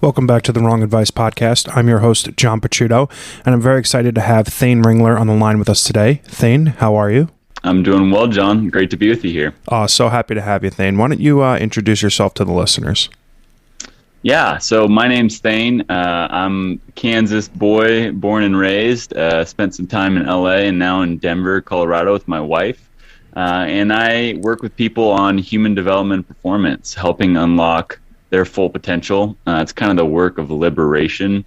Welcome back to the Wrong Advice Podcast. I'm your host, John Picciuto, and I'm very excited to have Thane Ringler on the line with us today. Thane, how are you? I'm doing well, John. Great to be with you here. So happy to have you, Thane. Why don't you introduce yourself to the listeners? Yeah, so my name's Thane. I'm a Kansas boy, born and raised. Spent some time in LA and now in Denver, Colorado with my wife. And I work with people on human development and performance, helping unlock their full potential. It's kind of the work of liberation,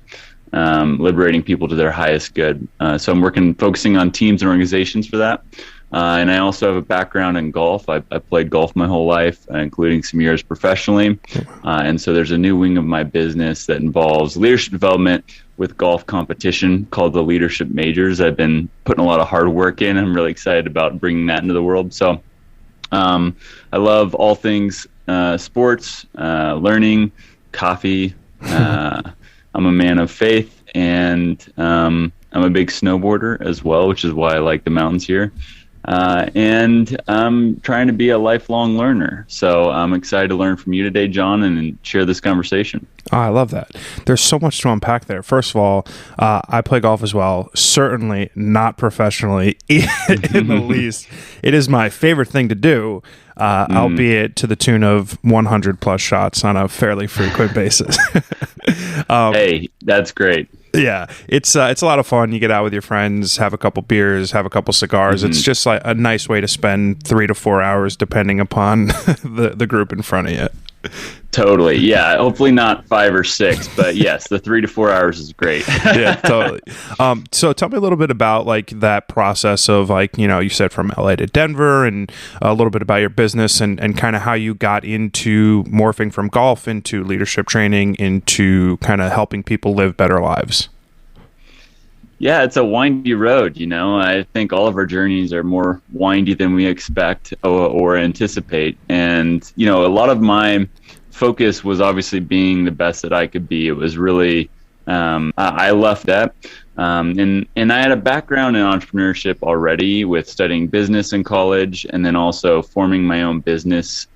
liberating people to their highest good. So I'm focusing on teams and organizations for that. And I also have a background in golf. I played golf my whole life, including some years professionally. And so there's a new wing of my business that involves leadership development with golf competition called the Leadership Majors. I've been putting a lot of hard work in. I'm really excited about bringing that into the world. So I love all things sports, learning, coffee. I'm a man of faith, and I'm a big snowboarder as well, which is why I like the mountains here. And I'm trying to be a lifelong learner. So I'm excited to learn from you today, John, and share this conversation. Oh, I love that. There's so much to unpack there. First of all, I play golf as well. Certainly not professionally in the least. It is my favorite thing to do, albeit to the tune of 100 plus shots on a fairly frequent basis. Hey, that's great. Yeah, it's a lot of fun. You get out with your friends, have a couple beers, have a couple cigars. Mm-hmm. It's just like a nice way to spend 3 to 4 hours, depending upon the group in front of you. Totally. Yeah. Hopefully not 5 or 6, but yes, the 3 to 4 hours is great. Yeah, totally. So tell me a little bit about like that process of like, you said from LA to Denver, and a little bit about your business and kind of how you got into morphing from golf into leadership training into kind of helping people live better lives. Yeah, it's a windy road, I think all of our journeys are more windy than we expect or anticipate. And, a lot of my focus was obviously being the best that I could be. It was really, I left that. And I had a background in entrepreneurship already with studying business in college, and then also forming my own business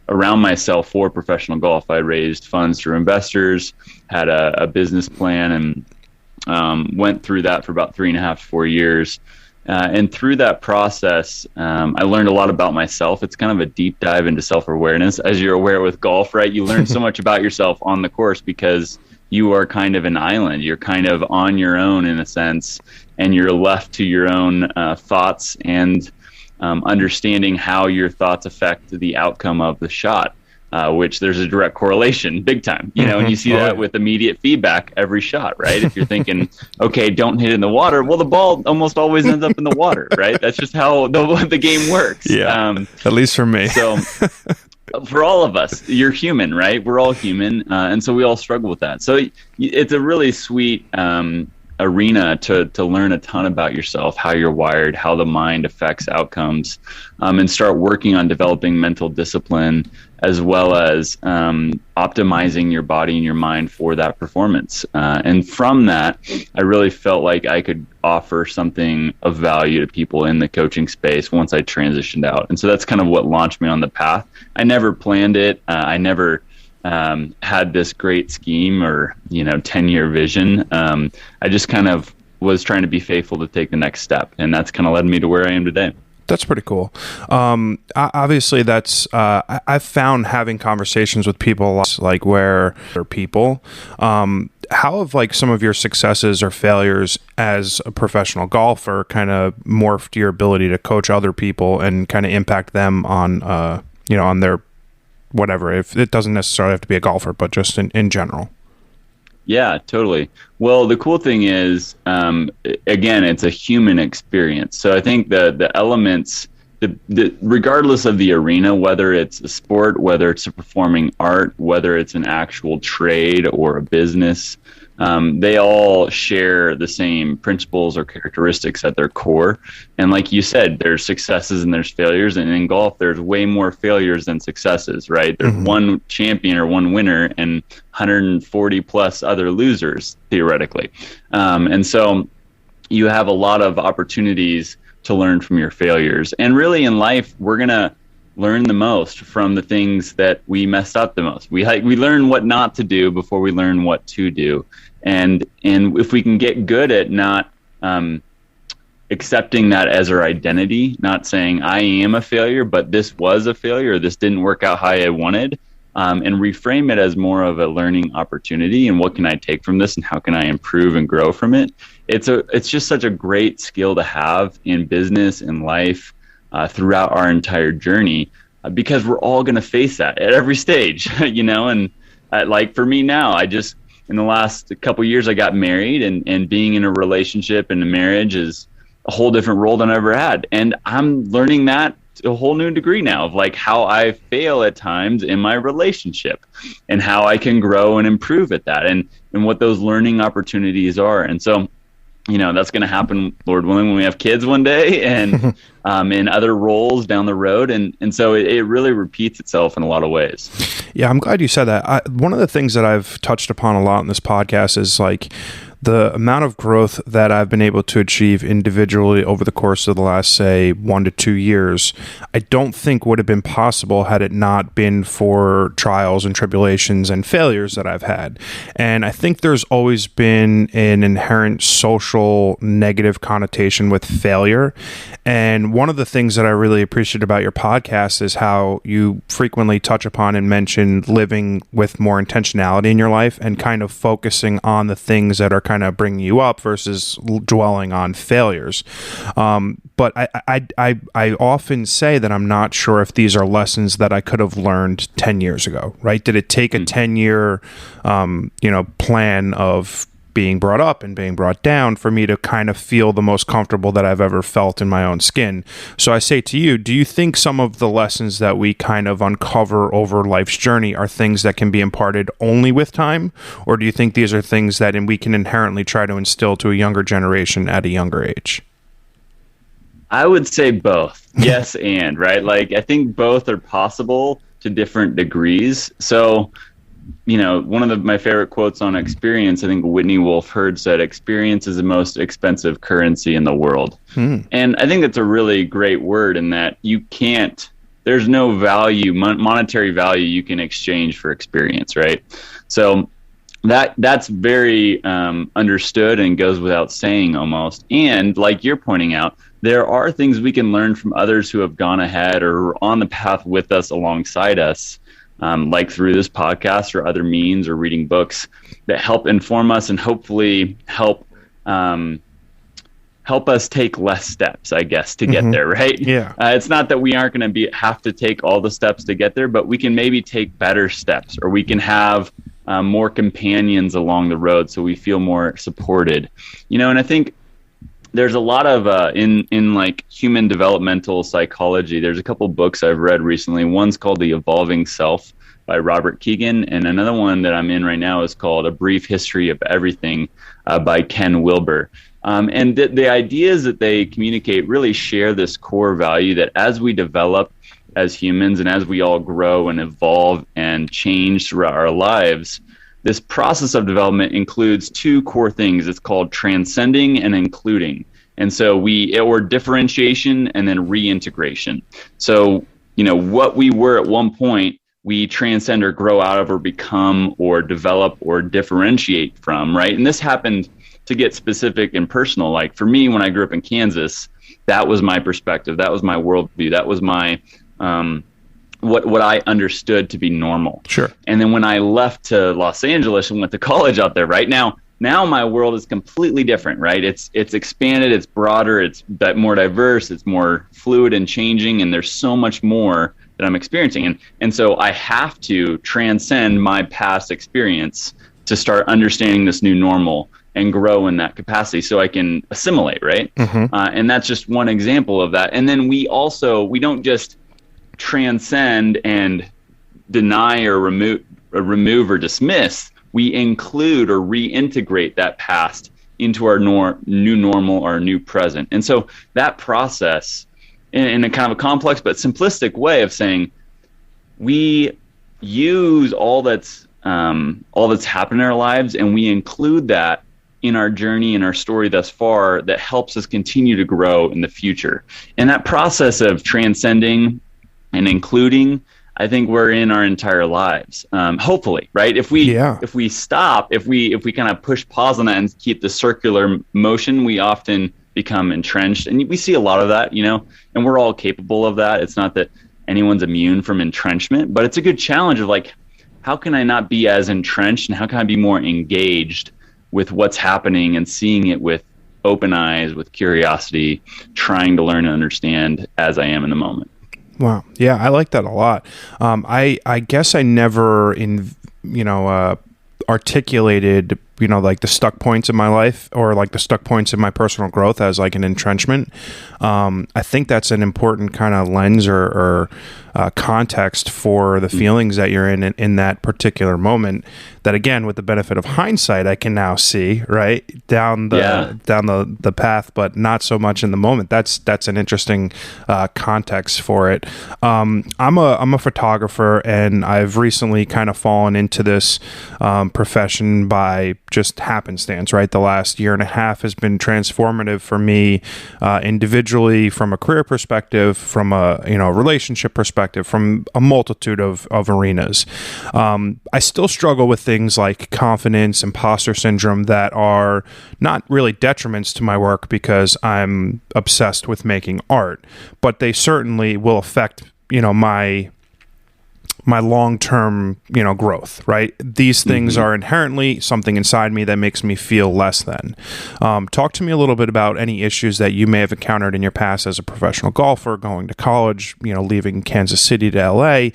around myself for professional golf. I raised funds through investors, had a business plan, and went through that for about 3.5 to 4 years. And through that process, I learned a lot about myself. It's kind of a deep dive into self-awareness. As you're aware with golf, right? You learn so much about yourself on the course because you are kind of an island. You're kind of on your own in a sense, and you're left to your own thoughts and understanding how your thoughts affect the outcome of the shot. Which there's a direct correlation, big time, and you see that with immediate feedback every shot, right? If you're thinking, okay, don't hit it in the water, well, the ball almost always ends up in the water, right? That's just how the game works. Yeah, at least for me. So for all of us, you're human, right? We're all human, and so we all struggle with that. So it's a really sweet arena to learn a ton about yourself, how you're wired, how the mind affects outcomes, and start working on developing mental discipline, as well as optimizing your body and your mind for that performance. And from that, I really felt like I could offer something of value to people in the coaching space once I transitioned out. And so that's kind of what launched me on the path. I never planned it. I never had this great scheme or 10-year vision. I just kind of was trying to be faithful to take the next step, and that's kind of led me to where I am today. That's pretty cool. Obviously, that's I've found having conversations with people like where they're people. How have like some of your successes or failures as a professional golfer kind of morphed your ability to coach other people and kind of impact them on on their whatever? If it doesn't necessarily have to be a golfer, but just in general. Yeah, totally. Well, the cool thing is, again, it's a human experience. So I think the elements, regardless of the arena, whether it's a sport, whether it's a performing art, whether it's an actual trade or a business, they all share the same principles or characteristics at their core. And like you said, there's successes and there's failures. And in golf, there's way more failures than successes, right? There's one champion or one winner and 140 plus other losers, theoretically. And so you have a lot of opportunities to learn from your failures. And really in life, we're going to learn the most from the things that we messed up the most. We learn what not to do before we learn what to do. And if we can get good at not accepting that as our identity, not saying I am a failure, but this was a failure, or this didn't work out how I wanted, and reframe it as more of a learning opportunity, and what can I take from this and how can I improve and grow from it. It's just such a great skill to have in business and life throughout our entire journey, because we're all going to face that at every stage, and like for me now, in the last couple of years, I got married, and being in a relationship and a marriage is a whole different role than I ever had. And I'm learning that to a whole new degree now, of like how I fail at times in my relationship and how I can grow and improve at that, and what those learning opportunities are. And so, that's going to happen, Lord willing, when we have kids one day, and in other roles down the road. And so it really repeats itself in a lot of ways. Yeah, I'm glad you said that. One of the things that I've touched upon a lot in this podcast is like the amount of growth that I've been able to achieve individually over the course of the last, say, 1 to 2 years, I don't think would have been possible had it not been for trials and tribulations and failures that I've had. And I think there's always been an inherent social negative connotation with failure. And one of the things that I really appreciate about your podcast is how you frequently touch upon and mention living with more intentionality in your life, and kind of focusing on the things that are kind of bringing you up versus dwelling on failures. But I often say that I'm not sure if these are lessons that I could have learned 10 years ago, right? Did it take a 10-year, plan of being brought up and being brought down for me to kind of feel the most comfortable that I've ever felt in my own skin? So I say to you, do you think some of the lessons that we kind of uncover over life's journey are things that can be imparted only with time? Or do you think these are things that we can inherently try to instill to a younger generation at a younger age? I would say both. Yes, and right. Like, I think both are possible to different degrees. So, one of my favorite quotes on experience, I think Whitney Wolfe Herd said, experience is the most expensive currency in the world. And I think that's a really great word, in that there's no value, monetary value you can exchange for experience, right? So that's very understood and goes without saying almost. And like you're pointing out, there are things we can learn from others who have gone ahead or on the path with us, alongside us, like through this podcast or other means or reading books, that help inform us and hopefully help us take less steps, I guess, to get there, right? Yeah. It's not that we aren't going to have to take all the steps to get there, but we can maybe take better steps, or we can have more companions along the road, so we feel more supported. And I think there's a lot of in like human developmental psychology. There's a couple books I've read recently. One's called The Evolving Self by Robert Keegan, and another one that I'm in right now is called A Brief History of Everything by Ken Wilber. And the ideas that they communicate really share this core value that as we develop as humans, and as we all grow and evolve and change throughout our lives, this process of development includes two core things. It's called transcending and including. And so or differentiation and then reintegration. So, what we were at one point, we transcend or grow out of or become or develop or differentiate from, right? And this happened, to get specific and personal. Like for me, when I grew up in Kansas, that was my perspective. That was my worldview. That was my, what I understood to be normal. Sure. And then when I left to Los Angeles and went to college out there, right now my world is completely different, right? It's expanded, it's broader, it's more diverse, it's more fluid and changing, and there's so much more that I'm experiencing. And so I have to transcend my past experience to start understanding this new normal and grow in that capacity so I can assimilate, right? And that's just one example of that. And then we don't just transcend and deny or remove or dismiss. We include or reintegrate that past into our new normal, our new present. And so that process, in a kind of a complex but simplistic way of saying, we use all that's happened in our lives, and we include that in our journey and our story thus far, that helps us continue to grow in the future. And that process of transcending and including, I think we're in our entire lives. Hopefully, right? If we stop, if we kind of push pause on that and keep the circular motion, we often become entrenched. And we see a lot of that, and we're all capable of that. It's not that anyone's immune from entrenchment, but it's a good challenge of like, how can I not be as entrenched, and how can I be more engaged with what's happening and seeing it with open eyes, with curiosity, trying to learn and understand as I am in the moment. Wow. Yeah, I like that a lot. I guess I never articulated, like the stuck points in my life, or like the stuck points in my personal growth as like an entrenchment. I think that's an important kind of lens or context for the feelings that you're in that particular moment, that again, with the benefit of hindsight, I can now see right down the path, but not so much in the moment. That's an interesting context for it. I'm a photographer, and I've recently kind of fallen into this profession by just happenstance, right? The last year and a half has been transformative for me, individually, from a career perspective, from a relationship perspective, from a multitude of arenas. I still struggle with things like confidence, imposter syndrome, that are not really detriments to my work because I'm obsessed with making art, but they certainly will affect my long-term, growth, right? These things are inherently something inside me that makes me feel less than. Talk to me a little bit about any issues that you may have encountered in your past as a professional golfer, going to college, leaving Kansas City to LA,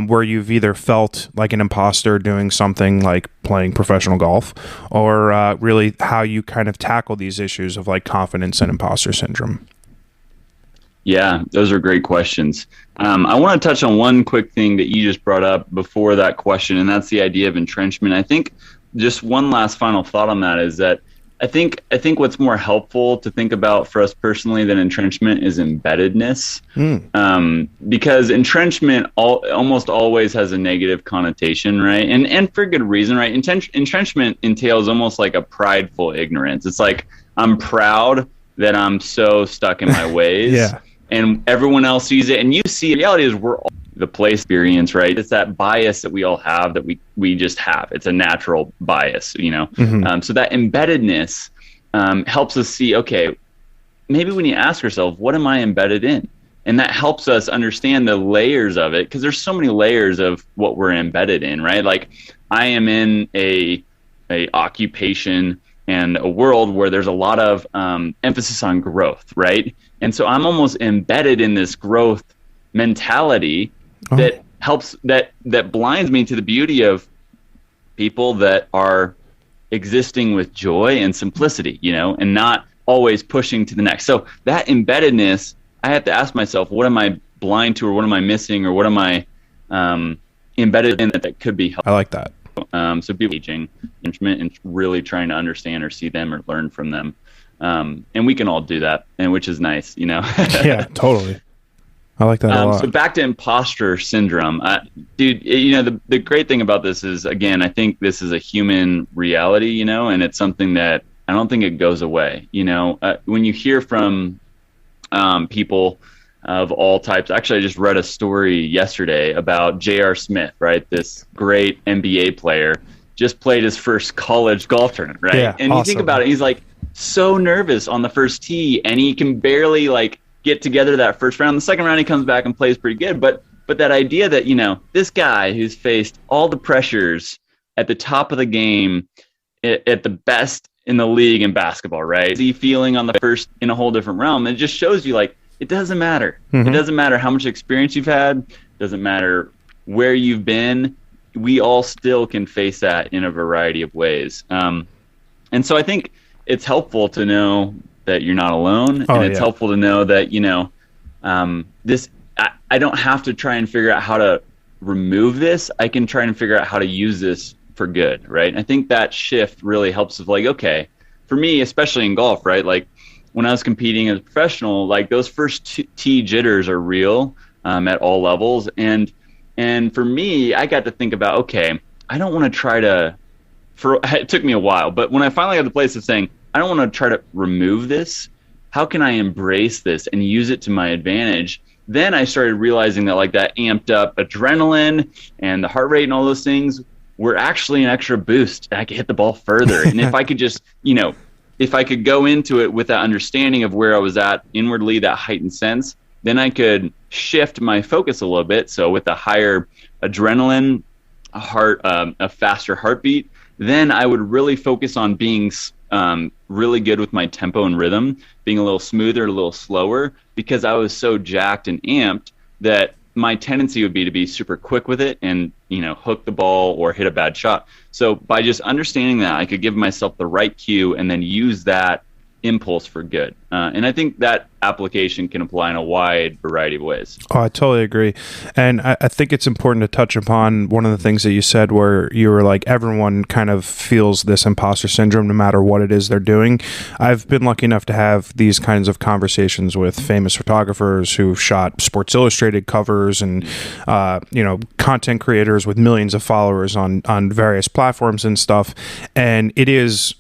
where you've either felt like an imposter doing something like playing professional golf, or really how you kind of tackle these issues of like confidence and imposter syndrome. Yeah, those are great questions. I want to touch on one quick thing that you just brought up before that question, and that's the idea of entrenchment. I think just one last final thought on that is that I think what's more helpful to think about for us personally than entrenchment is embeddedness, because entrenchment almost always has a negative connotation, right? And for good reason, right? Entrenchment entails almost like a prideful ignorance. It's like, I'm proud that I'm so stuck in my ways. Yeah. And everyone else sees it, and you see, the reality is we're all the place experience, right? It's that bias that we all have, that we just have. It's a natural bias, So that embeddedness helps us see, okay, maybe we need to ask ourselves, what am I embedded in? And that helps us understand the layers of it, because there's so many layers of what we're embedded in, right? Like, I am in a occupation and a world where there's a lot of emphasis on growth, right? And so I'm almost embedded in this growth mentality that helps, that blinds me to the beauty of people that are existing with joy and simplicity, and not always pushing to the next. So that embeddedness, I have to ask myself, what am I blind to, or what am I missing, or what am I embedded in that could be helpful? I like that. So people engaging instrument and really trying to understand or see them or learn from them. And we can all do that, and which is nice, Yeah, totally. I like that a lot. So back to imposter syndrome, dude. The great thing about this is, again, I think this is a human reality, and it's something that I don't think it goes away. When you hear from people of all types. Actually, I just read a story yesterday about J.R. Smith, right? This great NBA player, just played his first college golf tournament, right? Yeah, and awesome. You think about it, he's like so nervous on the first tee, and he can barely like get together that first round. The second round, he comes back and plays pretty good. But that idea that, this guy who's faced all the pressures at the top of the game, at the best in the league in basketball, right? Is he feeling on the first in a whole different realm? It just shows you, like, it doesn't matter. Mm-hmm. It doesn't matter how much experience you've had. It doesn't matter where you've been. We all still can face that in a variety of ways. And so I think it's helpful to know that you're not alone. And it's helpful to know that, I don't have to try and figure out how to remove this. I can try and figure out how to use this for good, right? And I think that shift really helps with, like, okay, for me, especially in golf, right? Like, when I was competing as a professional, like, those first tee jitters are real at all levels. And for me, I got to think about, okay, I don't want to try to, it took me a while, but when I finally got to the place of saying, I don't want to try to remove this, how can I embrace this and use it to my advantage then I started realizing that like that amped up adrenaline and the heart rate and all those things were actually an extra boost. I could hit the ball further. And if I could just, if I could go into it with that understanding of where I was at inwardly, that heightened sense, then I could shift my focus a little bit. So with a higher adrenaline, a faster heartbeat, then I would really focus on being really good with my tempo and rhythm, being a little smoother, a little slower, because I was so jacked and amped that my tendency would be to be super quick with it and, hook the ball or hit a bad shot. So by just understanding that, I could give myself the right cue and then use that impulse for good. And I think that application can apply in a wide variety of ways. Oh, I totally agree. And I think it's important to touch upon one of the things that you said where you were like, everyone kind of feels this imposter syndrome no matter what it is they're doing. I've been lucky enough to have these kinds of conversations with famous photographers who've shot Sports Illustrated covers and, content creators with millions of followers on various platforms and stuff. And it is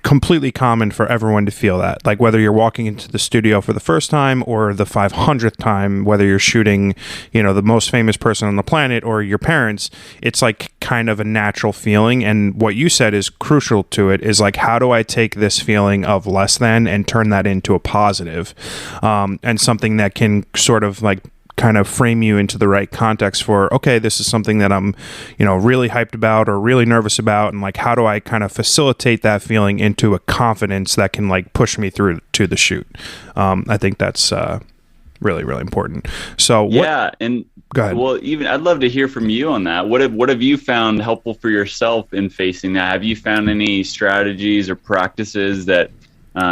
completely common for everyone to feel that, like whether you're walking into the studio for the first time or the 500th time, whether you're shooting the most famous person on the planet or your parents, it's like kind of a natural feeling. And what you said is crucial to it, is like, how do I take this feeling of less than and turn that into a positive, and something that can sort of like kind of frame you into the right context for, okay, this is something that I'm, really hyped about or really nervous about. And like, how do I kind of facilitate that feeling into a confidence that can like push me through to the shoot? I think that's really, really important. So yeah. And go ahead. Well, even I'd love to hear from you on that. What have you found helpful for yourself in facing that? Have you found any strategies or practices that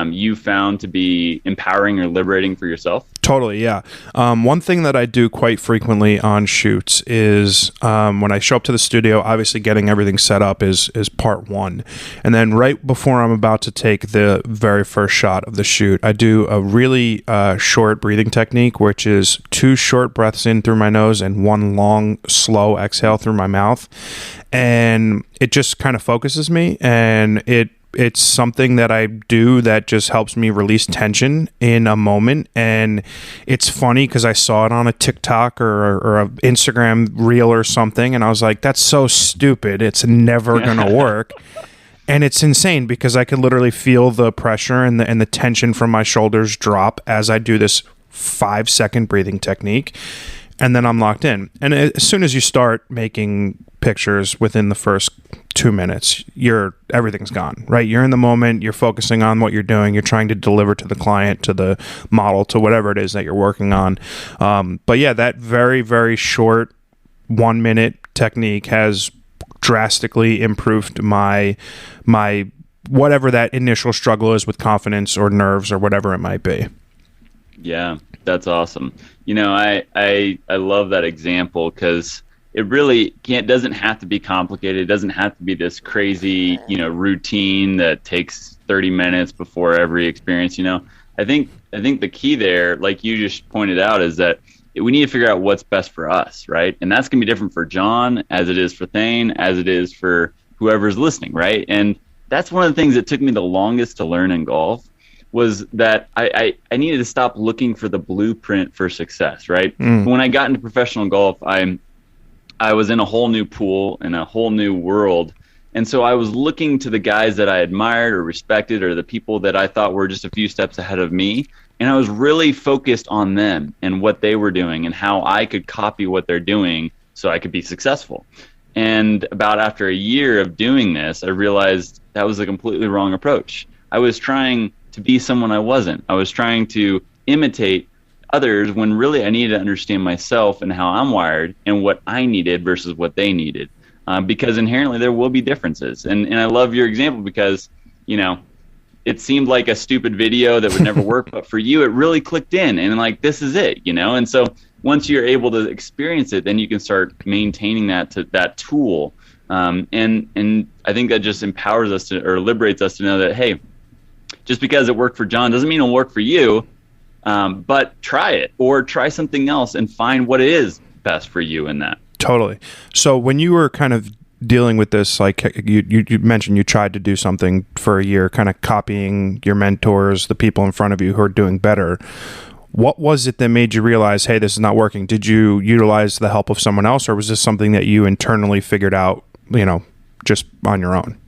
you found to be empowering or liberating for yourself? Totally, yeah. One thing that I do quite frequently on shoots is when I show up to the studio, obviously getting everything set up is part one. And then right before I'm about to take the very first shot of the shoot, I do a really short breathing technique, which is 2 short breaths in through my nose and 1 long, slow exhale through my mouth. And it just kind of focuses me, and it's something that I do that just helps me release tension in a moment. And it's funny because I saw it on a TikTok or a Instagram reel or something, and I was like, that's so stupid. It's never going to work. And it's insane because I could literally feel the pressure and the tension from my shoulders drop as I do this 5-second breathing technique. And then I'm locked in. And as soon as you start making pictures within the first 2 minutes, everything's gone, right? You're in the moment, you're focusing on what you're doing, you're trying to deliver to the client, to the model, to whatever it is that you're working on. But yeah, that very, very short 1-minute technique has drastically improved my whatever that initial struggle is with confidence or nerves or whatever it might be. Yeah, that's awesome. I love that example because it really doesn't have to be complicated. It doesn't have to be this crazy, routine that takes 30 minutes before every experience. I think the key there, like you just pointed out, is that we need to figure out what's best for us, right? And that's going to be different for John as it is for Thane, as it is for whoever's listening, right? And that's one of the things that took me the longest to learn in golf, was that I needed to stop looking for the blueprint for success, right? When I got into professional golf, I was in a whole new pool in a whole new world. And so I was looking to the guys that I admired or respected, or the people that I thought were just a few steps ahead of me. And I was really focused on them and what they were doing and how I could copy what they're doing so I could be successful. And about after a year of doing this, I realized that was a completely wrong approach. I was trying to be someone I wasn't. I was trying to imitate others when really I needed to understand myself and how I'm wired and what I needed versus what they needed, because inherently there will be differences. And I love your example because, it seemed like a stupid video that would never work, but for you, it really clicked in and like, this is it, And so once you're able to experience it, then you can start maintaining that tool. And I think that just empowers us or liberates us to know that, hey, just because it worked for John doesn't mean it'll work for you. But try it, or try something else and find what is best for you in that. Totally. So when you were kind of dealing with this, like you mentioned you tried to do something for a year, kind of copying your mentors, the people in front of you who are doing better. What was it that made you realize, hey, this is not working? Did you utilize the help of someone else, or was this something that you internally figured out, just on your own?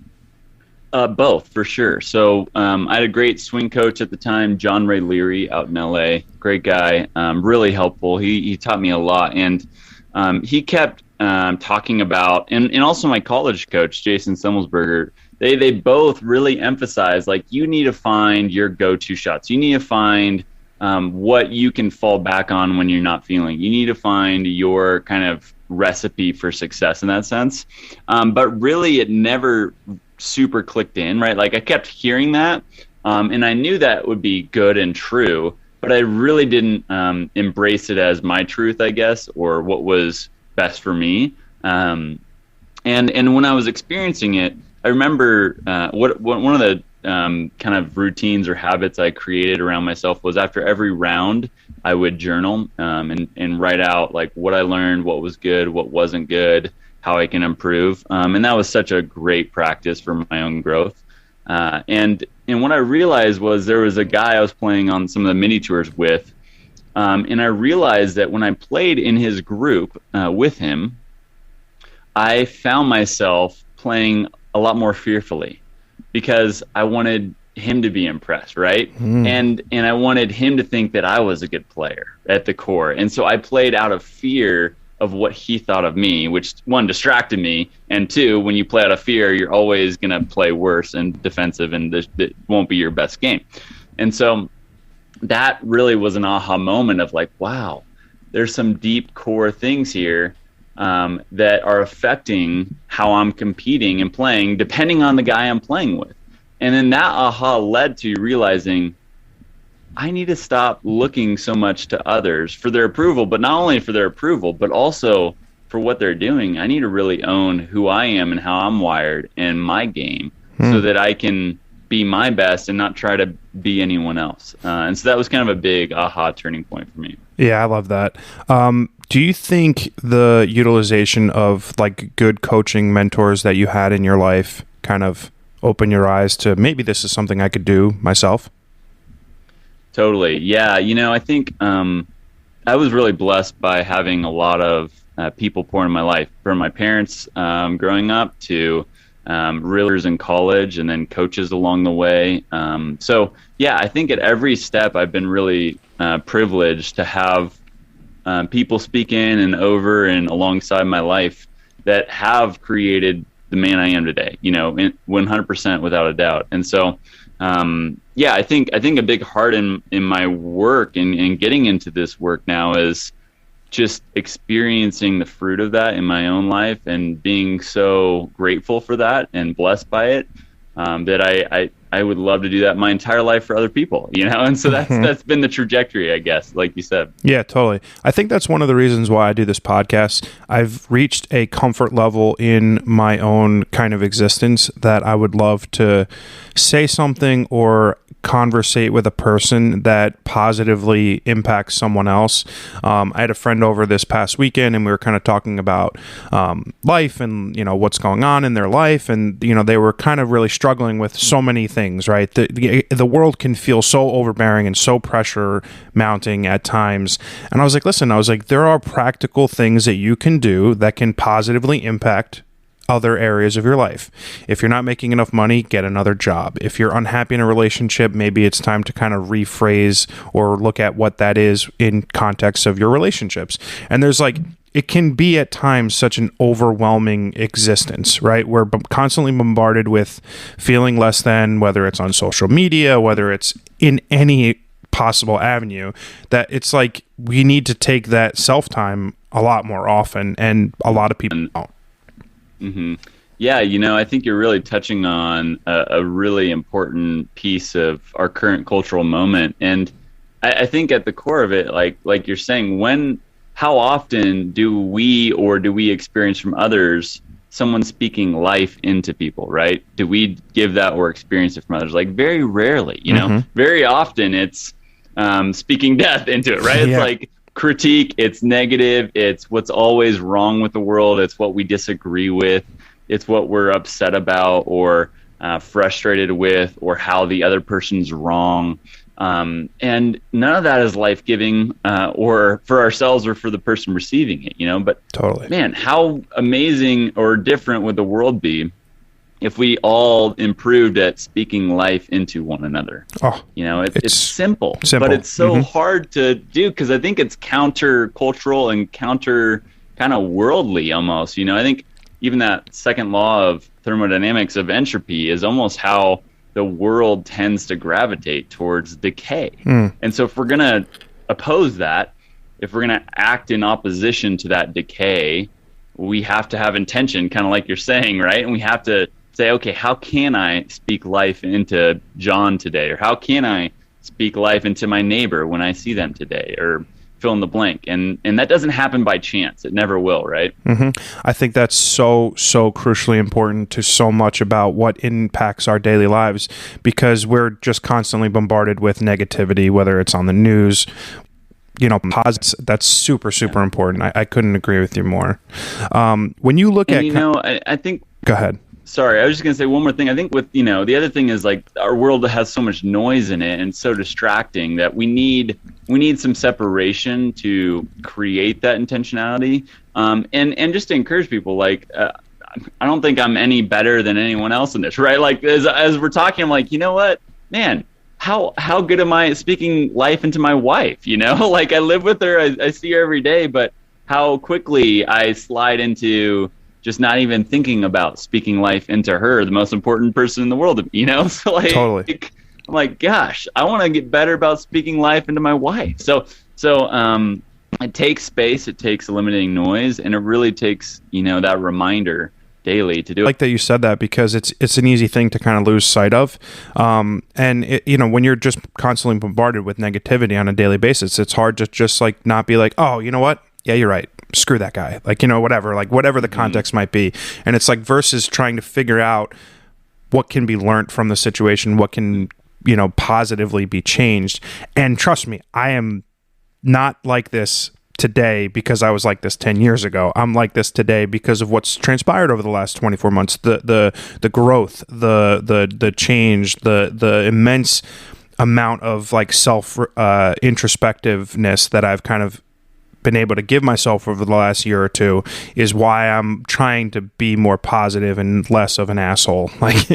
Both, for sure. So I had a great swing coach at the time, John Ray Leary, out in LA. Great guy, really helpful. He taught me a lot. And he kept talking about, and also my college coach, Jason Semmelsberger, they both really emphasize, like, you need to find your go-to shots. You need to find what you can fall back on when you're not feeling. You need to find your kind of recipe for success in that sense. But really, it never super clicked in, right? Like, I kept hearing that, and I knew that would be good and true, but I really didn't embrace it as my truth, I guess, or what was best for me. And when I was experiencing it, I remember one of the kind of routines or habits I created around myself was, after every round, I would journal and write out, like, what I learned, what was good, what wasn't good, how I can improve. And that was such a great practice for my own growth. And what I realized was, there was a guy I was playing on some of the mini tours with, and I realized that when I played in his group with him, I found myself playing a lot more fearfully, because I wanted him to be impressed, right? And I wanted him to think that I was a good player at the core. And so I played out of fear of what he thought of me, which, one, distracted me, and two, when you play out of fear, you're always going to play worse and defensive, and it won't be your best game. And so that really was an aha moment of, like, wow, there's some deep core things here that are affecting how I'm competing and playing, depending on the guy I'm playing with. And then that aha led to realizing I need to stop looking so much to others for their approval, but not only for their approval, but also for what they're doing. I need to really own who I am and how I'm wired in my game, so that I can be my best and not try to be anyone else. And so that was kind of a big aha turning point for me. Yeah, I love that. Do you think the utilization of, like, good coaching mentors that you had in your life kind of open your eyes to, maybe this is something I could do myself? Totally. Yeah. I think I was really blessed by having a lot of people pour in my life, from my parents growing up to realtors in college, and then coaches along the way. So, yeah, I think at every step I've been really privileged to have people speak in and over and alongside my life that have created the man I am today, 100% without a doubt. And so, yeah, I think a big part in my work and getting into this work now is just experiencing the fruit of that in my own life, and being so grateful for that and blessed by it, that I would love to do that my entire life for other people, and so that's been the trajectory, I guess, like you said. Yeah, totally. I think that's one of the reasons why I do this podcast. I've reached a comfort level in my own kind of existence that I would love to say something or conversate with a person that positively impacts someone else. I had a friend over this past weekend, and we were kind of talking about life and what's going on in their life, and they were kind of really struggling with so many things, right? The world can feel so overbearing and so pressure mounting at times. And I was like, there are practical things that you can do that can positively impact other areas of your life. If you're not making enough money, get another job. If you're unhappy in a relationship, maybe it's time to kind of rephrase or look at what that is in context of your relationships. And there's it can be at times such an overwhelming existence, right? We're constantly bombarded with feeling less than, whether it's on social media, whether it's in any possible avenue, that it's like we need to take that self-time a lot more often, and a lot of people don't. Mm-hmm. Yeah, I think you're really touching on a really important piece of our current cultural moment. And I think at the core of it, like you're saying, how often do we experience from others someone speaking life into people, right? Do we give that or experience it from others? Like, very rarely, very often it's speaking death into it, right? Yeah. It's like critique, it's negative, it's what's always wrong with the world, it's what we disagree with, it's what we're upset about or frustrated with, or how the other person's wrong. And none of that is life-giving, or for ourselves or for the person receiving it, but Totally. man, how amazing or different would the world be if we all improved at speaking life into one another? Oh, it's simple, simple, but it's so hard to do because I think it's counter-cultural and counter kind of worldly almost. I think even that second law of thermodynamics of entropy is almost how the world tends to gravitate towards decay. And so if we're going to oppose that, if we're going to act in opposition to that decay, we have to have intention, kind of like you're saying, right? And we have to say, okay, how can I speak life into John today? Or how can I speak life into my neighbor when I see them today? Or fill in the blank. And that doesn't happen by chance. It never will, right? I think that's so crucially important to so much about what impacts our daily lives, because we're just constantly bombarded with negativity, whether it's on the news, positives. That's super important. I couldn't agree with you more. When you look at... I think... Go ahead. Sorry, I was just going to say one more thing. I think with, the other thing is like our world has so much noise in it and so distracting that we need some separation to create that intentionality. And just to encourage people, like, I don't think I'm any better than anyone else in this, right? Like as we're talking, I'm like, you know what, man, how good am I at speaking life into my wife? Like I live with her, I see her every day, but how quickly I slide into just not even thinking about speaking life into her, the most important person in the world, So like, totally. I'm like, gosh, I want to get better about speaking life into my wife. So it takes space, it takes eliminating noise, and it really takes, that reminder daily to do it. I like that you said that, because it's an easy thing to kind of lose sight of. And when you're just constantly bombarded with negativity on a daily basis, it's hard to just like not be like, oh, you know what? Yeah, you're right. Screw that guy. Like, whatever the context might be. And it's like versus trying to figure out what can be learned from the situation, what can, positively be changed. And trust me, I am not like this today because I was like this 10 years ago. I'm like this today because of what's transpired over the last 24 months, the growth, the change, the immense amount of like self introspectiveness that I've kind of been able to give myself over the last year or two is why I'm trying to be more positive and less of an asshole, like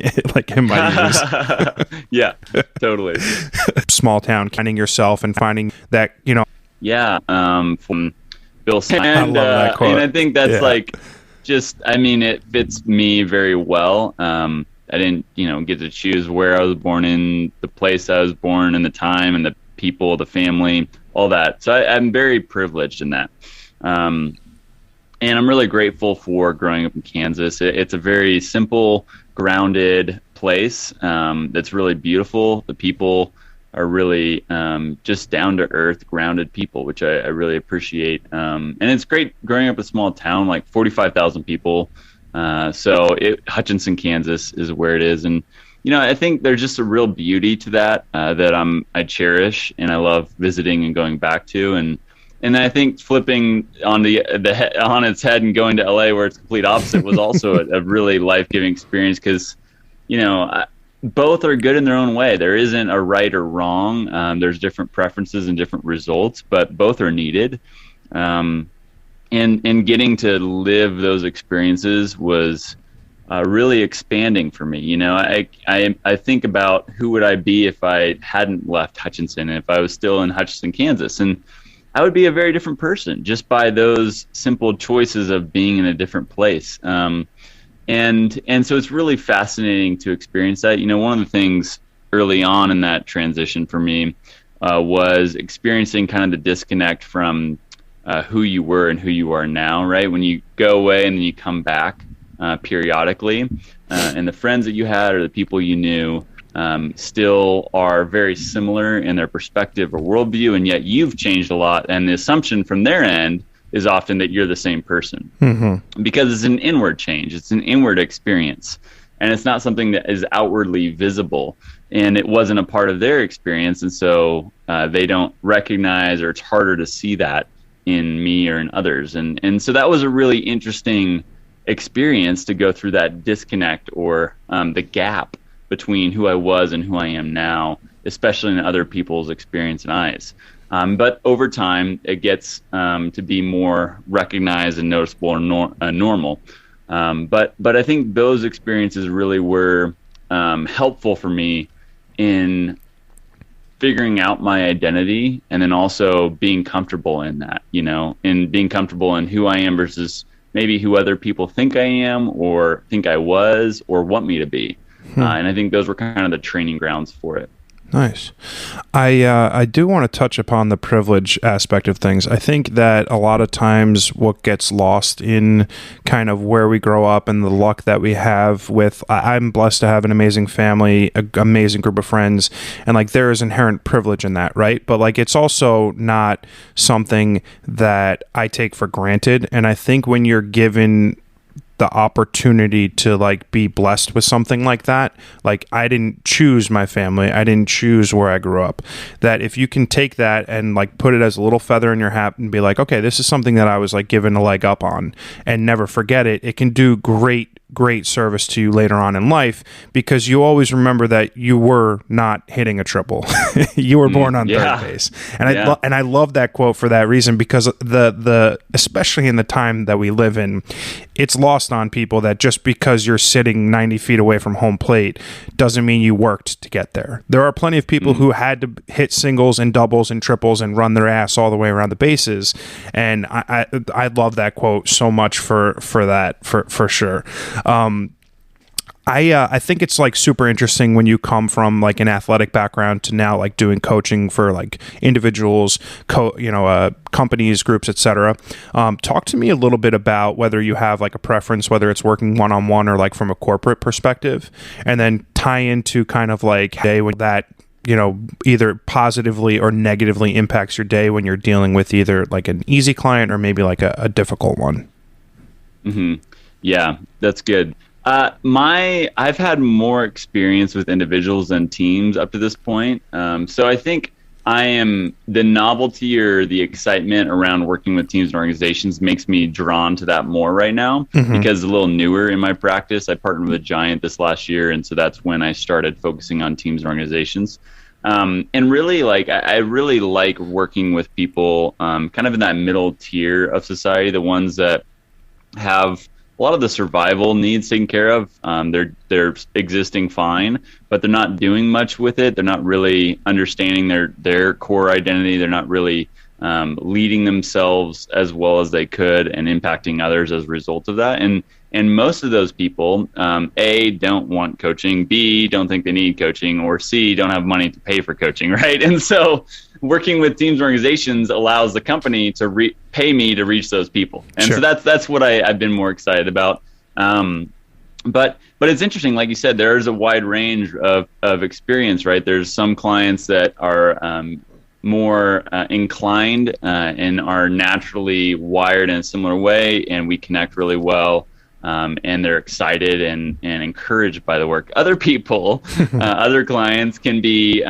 in my years. Yeah, totally. Small town, finding yourself and finding that, Yeah, from Bill Simon. I love that quote. And I think that's it fits me very well. I didn't, get to choose where I was born in, the place I was born, and the time, and the people, the family, all that. So I'm very privileged in that. And I'm really grateful for growing up in Kansas. It's a very simple, grounded place that's really beautiful. The people are really just down-to-earth, grounded people, which I really appreciate. And it's great growing up in a small town, like 45,000 people. Hutchinson, Kansas is where it is. And I think there's just a real beauty to that I cherish, and I love visiting and going back to, and I think flipping on on its head and going to LA where it's complete opposite was also a really life-giving experience, because both are good in their own way. There isn't a right or wrong. There's different preferences and different results, but both are needed. And getting to live those experiences was really expanding for me. I think about who would I be if I hadn't left Hutchinson, and if I was still in Hutchinson, Kansas, and I would be a very different person just by those simple choices of being in a different place. And so it's really fascinating to experience that. One of the things early on in that transition for me was experiencing kind of the disconnect from who you were and who you are now, right? When you go away and then you come back periodically, and the friends that you had or the people you knew still are very similar in their perspective or worldview, and yet you've changed a lot, and the assumption from their end is often that you're the same person, because it's an inward change, it's an inward experience, and it's not something that is outwardly visible, and it wasn't a part of their experience, and so they don't recognize, or it's harder to see that in me or in others, and so that was a really interesting experience to go through that disconnect, or the gap between who I was and who I am now, especially in other people's experience and eyes. But over time, it gets to be more recognized and noticeable and normal. But I think those experiences really were helpful for me in figuring out my identity, and then also being comfortable in that, and being comfortable in who I am versus maybe who other people think I am or think I was or want me to be. And I think those were kind of the training grounds for it. Nice. I do want to touch upon the privilege aspect of things. I think that a lot of times what gets lost in kind of where we grow up and the luck that we have with, I'm blessed to have an amazing family, an amazing group of friends, and like there is inherent privilege in that, right? But like it's also not something that I take for granted. And I think when you're given the opportunity to like be blessed with something like that, like I didn't choose my family, I didn't choose where I grew up, that if you can take that and like put it as a little feather in your hat and be like, okay, this is something that I was like given a leg up on, and never forget it, it can do great service to you later on in life, because you always remember that you were not hitting a triple. You were born on third base. And I love that quote for that reason, because the especially in the time that we live in, it's lost on people that just because you're sitting 90 feet away from home plate doesn't mean you worked to get there. There are plenty of people who had to hit singles and doubles and triples and run their ass all the way around the bases. And I love that quote so much for that, for sure. I think it's like super interesting when you come from like an athletic background to now like doing coaching for like individuals, companies, groups, etc. Talk to me a little bit about whether you have like a preference, whether it's working one-on-one or like from a corporate perspective, and then tie into kind of like day when that either positively or negatively impacts your day when you're dealing with either like an easy client or maybe like a difficult one. Mm-hmm. Yeah, that's good. I've had more experience with individuals than teams up to this point. So I think the novelty or the excitement around working with teams and organizations makes me drawn to that more right now, because it's a little newer in my practice. I partnered with a giant this last year, and so that's when I started focusing on teams and organizations. And really, like, I really like working with people kind of in that middle tier of society, the ones that have a lot of the survival needs taken care of. They're existing fine, but they're not doing much with it. They're not really understanding their core identity. They're not really leading themselves as well as they could and impacting others as a result of that. And most of those people, A, don't want coaching, B, don't think they need coaching, or C, don't have money to pay for coaching, right? And so working with teams and organizations allows the company to pay me to reach those people. And so that's what I've been more excited about. But it's interesting, like you said, there's a wide range of experience, right? There's some clients that are more inclined and are naturally wired in a similar way, and we connect really well. And they're excited and encouraged by the work. Other people, other clients can be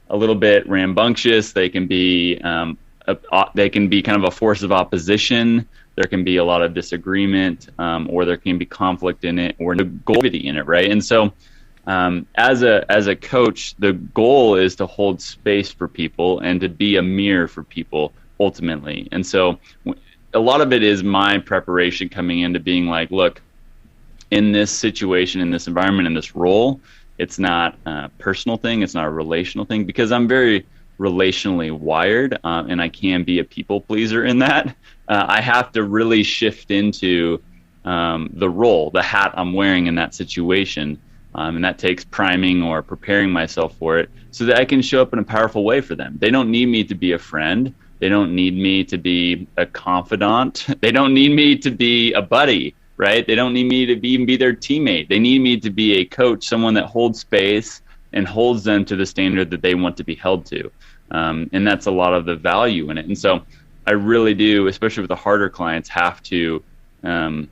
a little bit rambunctious. They can be kind of a force of opposition. There can be a lot of disagreement, or there can be conflict in it, or negativity in it, right? And so, as a coach, the goal is to hold space for people and to be a mirror for people ultimately. And so, a lot of it is my preparation coming into being like, look, in this situation, in this environment, in this role, it's not a personal thing, it's not a relational thing, because I'm very relationally wired, and I can be a people pleaser in that. I have to really shift into the role, the hat I'm wearing in that situation, and that takes priming or preparing myself for it so that I can show up in a powerful way for them. They don't need me to be a friend. They don't need me to be a confidant. They don't need me to be a buddy, right? They don't need me to even be their teammate. They need me to be a coach, someone that holds space and holds them to the standard that they want to be held to. And that's a lot of the value in it. And so I really do, especially with the harder clients, have to kind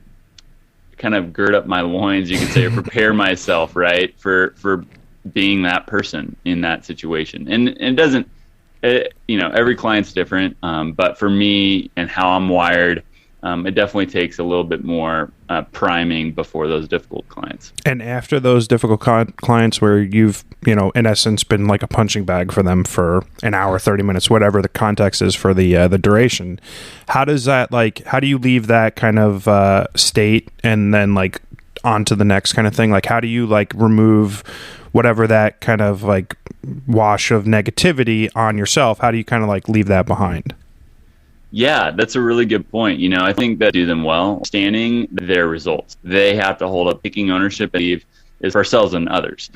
of gird up my loins, you could say, or prepare myself, right, for being that person in that situation. And it doesn't, every client's different, but for me and how I'm wired, it definitely takes a little bit more priming before those difficult clients. And after those difficult clients where you've, in essence been like a punching bag for them for an hour, 30 minutes, whatever the context is for the duration, how do you leave that kind of state and then like onto the next kind of thing? Like, how do you like remove whatever that kind of like wash of negativity on yourself? How do you kind of like leave that behind? Yeah, that's a really good point. I think that do them well, understanding their results. They have to hold up taking ownership is for ourselves and others.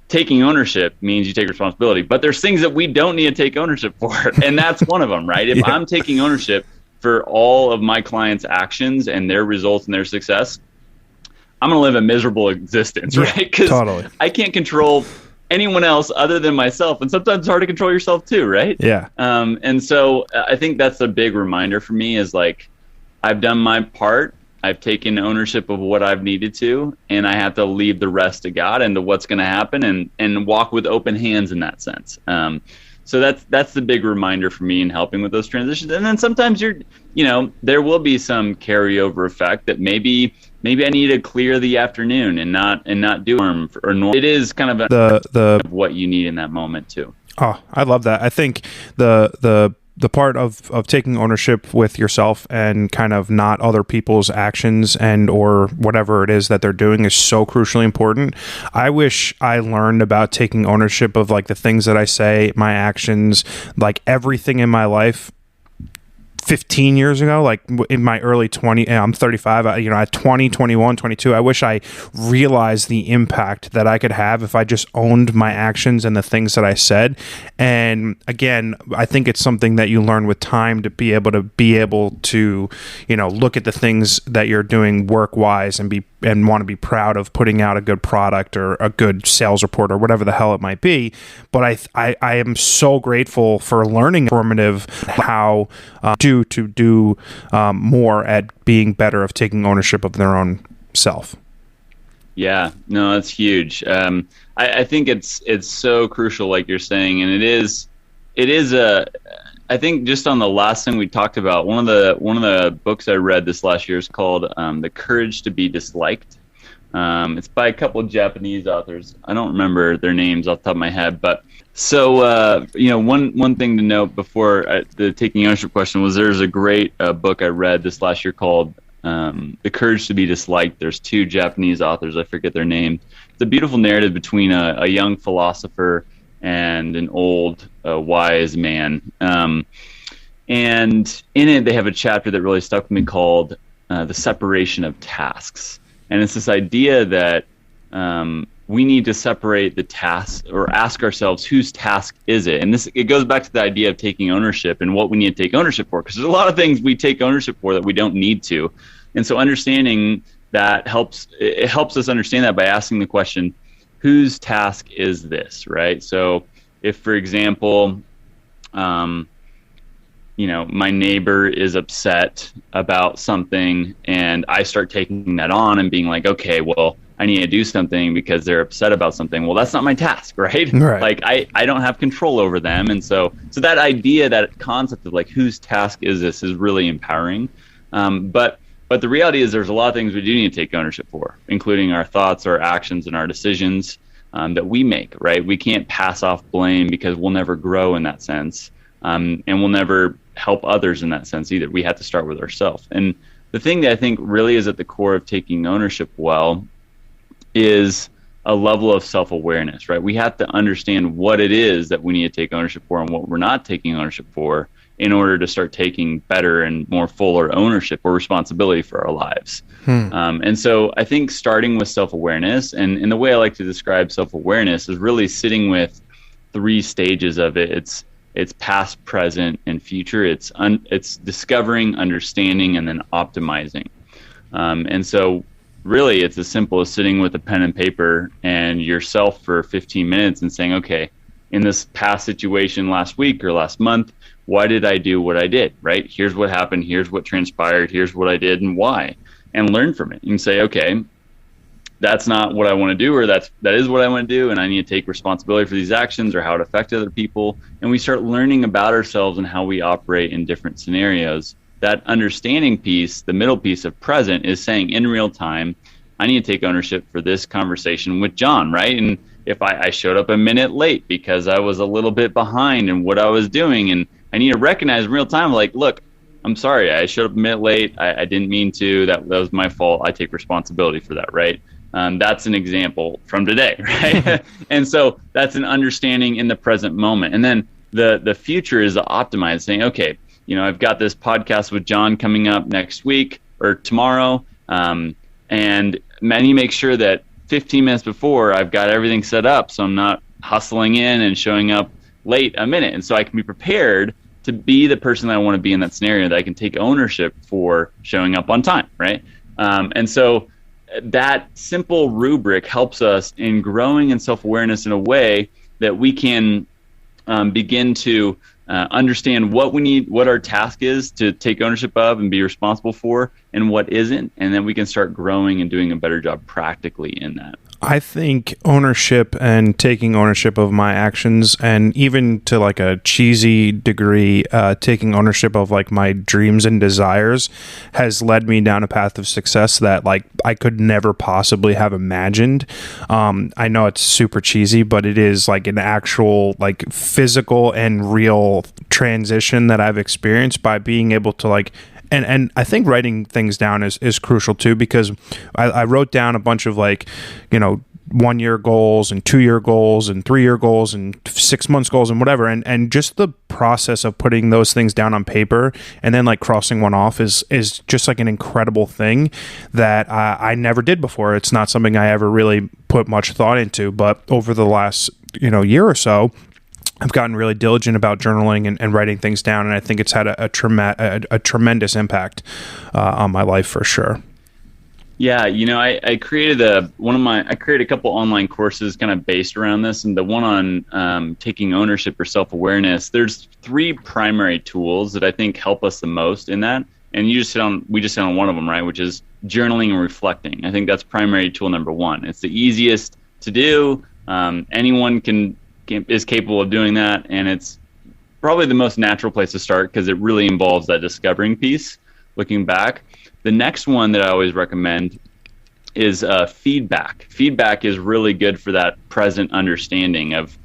Taking ownership means you take responsibility, but there's things that we don't need to take ownership for. And that's one of them, right? If I'm taking ownership for all of my clients' actions and their results and their success, I'm going to live a miserable existence, right? Because totally. I can't control anyone else other than myself, and sometimes it's hard to control yourself too, right? Yeah. And so I think that's a big reminder for me is like, I've done my part, I've taken ownership of what I've needed to, and I have to leave the rest to God and to what's going to happen, and walk with open hands in that sense. So that's the big reminder for me in helping with those transitions. And then sometimes there will be some carryover effect that maybe I need to clear the afternoon and not do or normal. It is kind of the what you need in that moment too. Oh, I love that. I think the part of taking ownership with yourself and kind of not other people's actions and or whatever it is that they're doing is so crucially important. I wish I learned about taking ownership of like the things that I say, my actions, like everything in my life 15 years ago, like in my early 20s, I'm 35, at 20, 21, 22, I wish I realized the impact that I could have if I just owned my actions and the things that I said. And again, I think it's something that you learn with time to be able to, look at the things that you're doing work-wise and want to be proud of putting out a good product or a good sales report or whatever the hell it might be. But I am so grateful for learning formative how to do more at being better of taking ownership of their own self. Yeah, no, that's huge. I think it's so crucial, like you're saying, and it is I think just on the last thing we talked about, one of the books I read this last year is called The Courage to be Disliked. It's by a couple of Japanese authors. I don't remember their names off the top of my head, but so one thing to note before the taking ownership question was there's a great book I read this last year called The Courage to be Disliked. There's two Japanese authors, I forget their name. It's a beautiful narrative between a young philosopher and an old wise man. And in it, they have a chapter that really stuck with me called The Separation of Tasks. And it's this idea that we need to separate the tasks or ask ourselves, whose task is it? And it goes back to the idea of taking ownership and what we need to take ownership for, because there's a lot of things we take ownership for that we don't need to. And so understanding that helps us understand that by asking the question, whose task is this, right? So if, for example, my neighbor is upset about something and I start taking that on and being like, okay, well, I need to do something because they're upset about something. Well, that's not my task, right? Like I don't have control over them. And so that idea, that concept of like, whose task is this is really empowering. But the reality is there's a lot of things we do need to take ownership for, including our thoughts, our actions, and our decisions that we make, right? We can't pass off blame because we'll never grow in that sense. And we'll never help others in that sense either. We have to start with ourselves. And the thing that I think really is at the core of taking ownership well is a level of self-awareness, right? We have to understand what it is that we need to take ownership for and what we're not taking ownership for in order to start taking better and more fuller ownership or responsibility for our lives. And so I think starting with self-awareness, and the way I like to describe self-awareness is really sitting with three stages of it. It's past, present, and future. It's discovering, understanding, and then optimizing. And so really it's as simple as sitting with a pen and paper and yourself for 15 minutes and saying, okay, in this past situation last week or last month, why did I do what I did, right? Here's what happened. Here's what transpired. Here's what I did and why. And learn from it and say, okay, that's not what I want to do, or that is what I want to do, and I need to take responsibility for these actions or how it affected other people. And we start learning about ourselves and how we operate in different scenarios. that understanding piece, the middle piece of present, is saying in real time, I need to take ownership for this conversation with John, right? And if I showed up a minute late because I was a little bit behind in what I was doing, and I need to recognize in real time, like, look, I'm sorry, I showed up a minute late. I didn't mean to. That was my fault. I take responsibility for that, right? That's an example from today, right? And so that's an understanding in the present moment. And then the future is the optimized, saying, okay, I've got this podcast with John coming up next week or tomorrow, and I need to make sure that 15 minutes before I've got everything set up so I'm not hustling in and showing up late a minute. And so I can be prepared to be the person that I want to be in that scenario, that I can take ownership for showing up on time, right? And so that simple rubric helps us in growing in self-awareness in a way that we can begin to understand what we need, what our task is to take ownership of and be responsible for, and what isn't, and then we can start growing and doing a better job practically in that. I think ownership and taking ownership of my actions, and even to like a cheesy degree, taking ownership of like my dreams and desires, has led me down a path of success that like I could never possibly have imagined. I know it's super cheesy, but it is like an actual like physical and real transition that I've experienced by being able to like. And I think writing things down is crucial too, because I wrote down a bunch of like, 1-year goals and 2-year goals and 3-year goals and 6 months goals and whatever. And just the process of putting those things down on paper and then like crossing one off is just like an incredible thing that I never did before. It's not something I ever really put much thought into, but over the last, year or so, I've gotten really diligent about journaling and writing things down, and I think it's had a tremendous impact on my life for sure. Yeah, I created a couple online courses kind of based around this, and the one on taking ownership or self-awareness. There's 3 primary tools that I think help us the most in that, and we just hit on one of them, right? Which is journaling and reflecting. I think that's primary tool number 1. It's the easiest to do. Anyone is capable of doing that, and it's probably the most natural place to start because it really involves that discovering piece, looking back. The next one that I always recommend is feedback. Feedback is really good for that present understanding of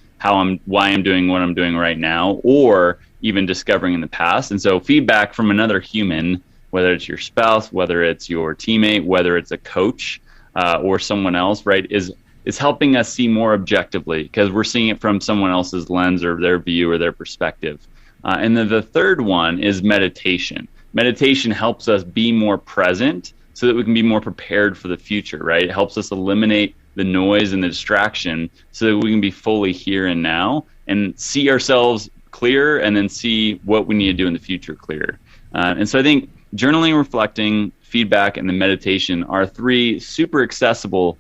why I'm doing what I'm doing right now, or even discovering in the past. And so feedback from another human, whether it's your spouse, whether it's your teammate, whether it's a coach or someone else, right, is helping us see more objectively because we're seeing it from someone else's lens or their view or their perspective. And then the third one is meditation. Meditation helps us be more present so that we can be more prepared for the future, right? It helps us eliminate the noise and the distraction so that we can be fully here and now and see ourselves clear and then see what we need to do in the future clearer. And so I think journaling, reflecting, feedback, and the meditation are 3 super accessible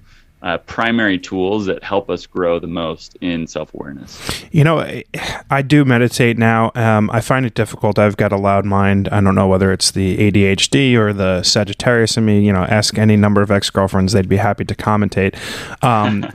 primary tools that help us grow the most in self-awareness. I do meditate now. I find it difficult. I've got a loud mind. I don't know whether it's the ADHD or the Sagittarius in me. Ask any number of ex-girlfriends. They'd be happy to commentate.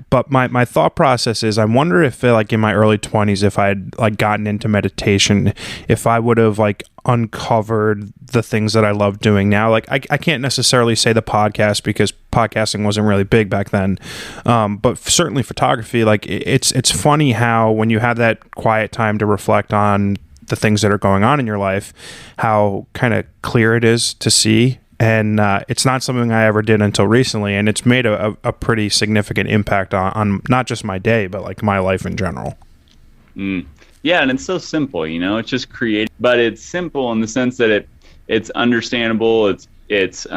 But my thought process is I wonder if like in my early 20s, if I'd like gotten into meditation, if I would have like uncovered the things that I love doing now. Like I can't necessarily say the podcast because podcasting wasn't really big back then. But certainly photography, like it's funny how when you have that quiet time to reflect on the things that are going on in your life, how kind of clear it is to see. And it's not something I ever did until recently. And it's made a pretty significant impact on not just my day, but like my life in general. Yeah, and it's so simple, it's just creative, but it's simple in the sense that it's understandable. It's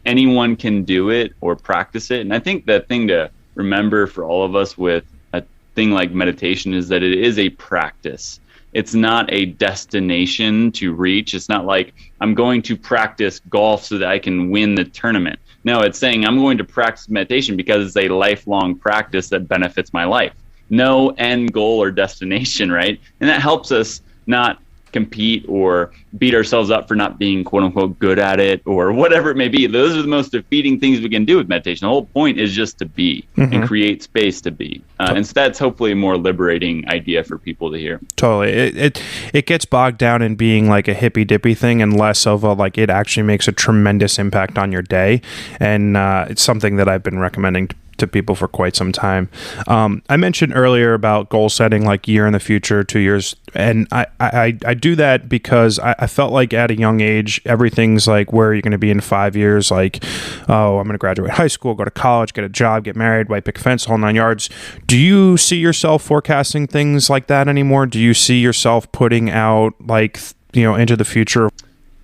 anyone can do it or practice it. And I think the thing to remember for all of us with a thing like meditation is that it is a practice. It's not a destination to reach. It's not like I'm going to practice golf so that I can win the tournament. No, it's saying I'm going to practice meditation because it's a lifelong practice that benefits my life. No end goal or destination, right? And that helps us not compete or beat ourselves up for not being quote unquote good at it or whatever it may be. Those are the most defeating things we can do with meditation. The whole point is just to be and create space to be. And so that's hopefully a more liberating idea for people to hear. Totally. It gets bogged down in being like a hippy dippy thing and less of a, like, it actually makes a tremendous impact on your day. And it's something that I've been recommending to people for quite some time. I mentioned earlier about goal setting, like year in the future, 2 years. And I do that because I felt like at a young age, everything's like, where are you going to be in 5 years? Like, oh, I'm going to graduate high school, go to college, get a job, get married, white picket fence, whole 9 yards. Do you see yourself forecasting things like that anymore? Do you see yourself putting out, like, into the future?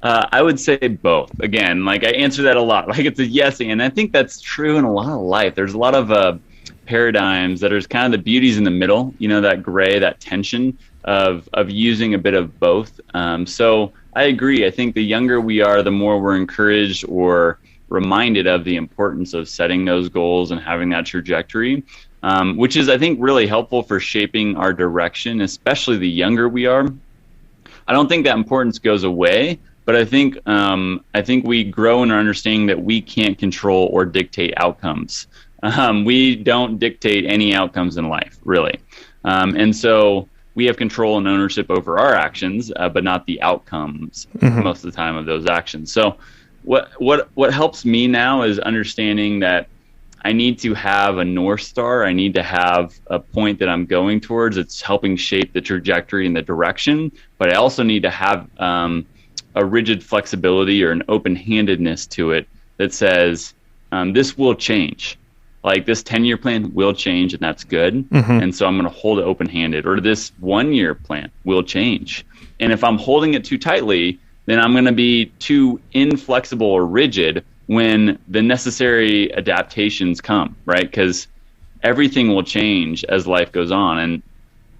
I would say both. Again, like, I answer that a lot. Like, it's a yes, and I think that's true in a lot of life. There's a lot of paradigms that are kind of the beauties in the middle, that gray, that tension of using a bit of both. So I agree. I think the younger we are, the more we're encouraged or reminded of the importance of setting those goals and having that trajectory, which is, I think, really helpful for shaping our direction, especially the younger we are. I don't think that importance goes away. But I think we grow in our understanding that we can't control or dictate outcomes. We don't dictate any outcomes in life, really. And so we have control and ownership over our actions, but not the outcomes most of the time of those actions. So what helps me now is understanding that I need to have a North Star. I need to have a point that I'm going towards. It's helping shape the trajectory and the direction. But I also need to have a rigid flexibility or an open-handedness to it that says this will change. Like, this 10-year plan will change, and that's good. And so I'm going to hold it open-handed. Or this 1-year plan will change. And if I'm holding it too tightly, then I'm going to be too inflexible or rigid when the necessary adaptations come, right? Because everything will change as life goes on.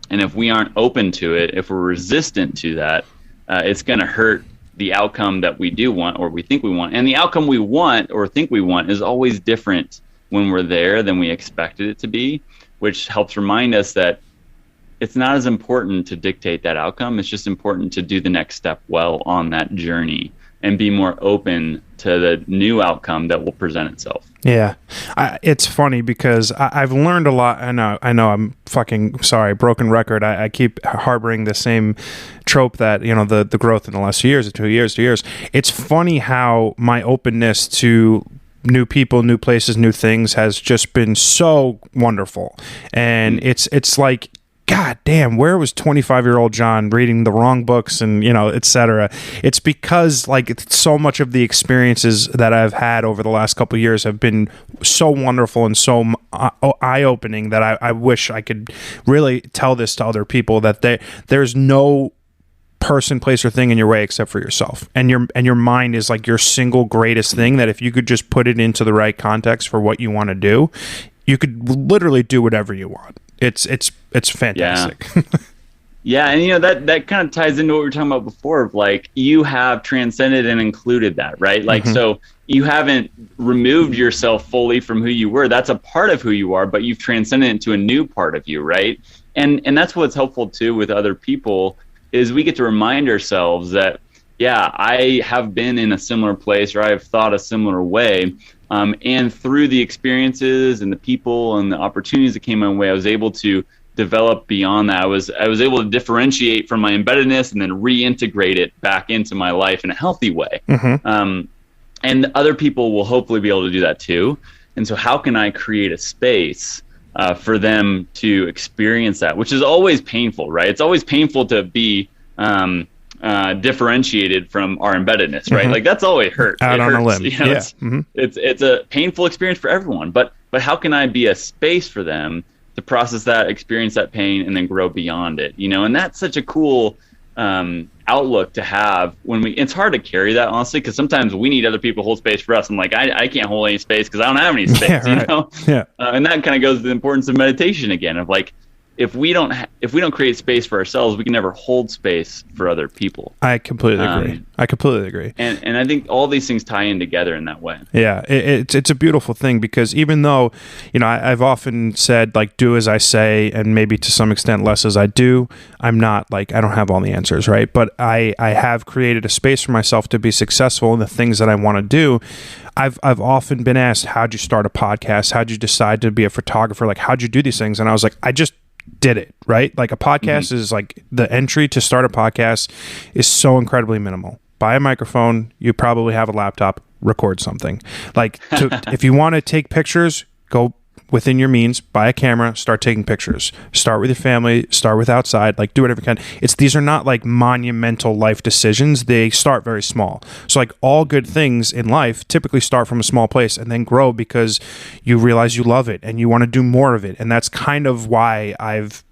And if we aren't open to it, if we're resistant to that, it's going to hurt the outcome that we do want or we think we want. And the outcome we want or think we want is always different when we're there than we expected it to be, which helps remind us that it's not as important to dictate that outcome. It's just important to do the next step well on that journey and be more open to the new outcome that will present itself. Yeah. It's funny because I've learned a lot. I know I'm fucking sorry, broken record. I keep harboring the same trope that, the growth in the last 2 years, 2 years. It's funny how my openness to new people, new places, new things has just been so wonderful. And it's like, God damn, where was 25-year-old John reading the wrong books and, et cetera? It's because, like, so much of the experiences that I've had over the last couple of years have been so wonderful and so eye-opening that I wish I could really tell this to other people, that there's no person, place, or thing in your way except for yourself. And your mind is like your single greatest thing, that if you could just put it into the right context for what you want to do, you could literally do whatever you want. It's fantastic. Yeah, and that kind of ties into what we were talking about before, of like, you have transcended and included that, right? Like, so you haven't removed yourself fully from who you were. That's a part of who you are, but you've transcended into a new part of you, right? And that's what's helpful too with other people, is we get to remind ourselves that, yeah, I have been in a similar place, or I have thought a similar way. And through the experiences and the people and the opportunities that came my way, I was able to develop beyond that. I was able to differentiate from my embeddedness and then reintegrate it back into my life in a healthy way. And other people will hopefully be able to do that too. And so how can I create a space for them to experience that, which is always painful, right? It's always painful to be differentiated from our embeddedness, right? Like, that's always hurt. Out on a limb. It's a painful experience for everyone, but how can I be a space for them to process that, experience that pain, and then grow beyond it? And that's such a cool outlook to have when it's hard to carry that, honestly, because sometimes we need other people to hold space for us. I'm like, I can't hold any space because I don't have any space, and that and that kind of goes to the importance of meditation again, of like, if we don't create space for ourselves, we can never hold space for other people. I completely agree. And I think all these things tie in together in that way. Yeah, it's a beautiful thing, because even though, I've often said, like, do as I say, and maybe to some extent less as I do, I'm not, like, I don't have all the answers, right? But I have created a space for myself to be successful in the things that I want to do. I've often been asked, how'd you start a podcast? How'd you decide to be a photographer? Like, how'd you do these things? And I was like, I just did it, right? Like, a podcast is like, the entry to start a podcast is so incredibly minimal. Buy a microphone, you probably have a laptop, record something. Like, if you want to take pictures, go within your means, buy a camera, start taking pictures. Start with your family, start with outside, like, do whatever you can. These are not like monumental life decisions. They start very small. So, like, all good things in life typically start from a small place and then grow because you realize you love it and you want to do more of it. And that's kind of why I've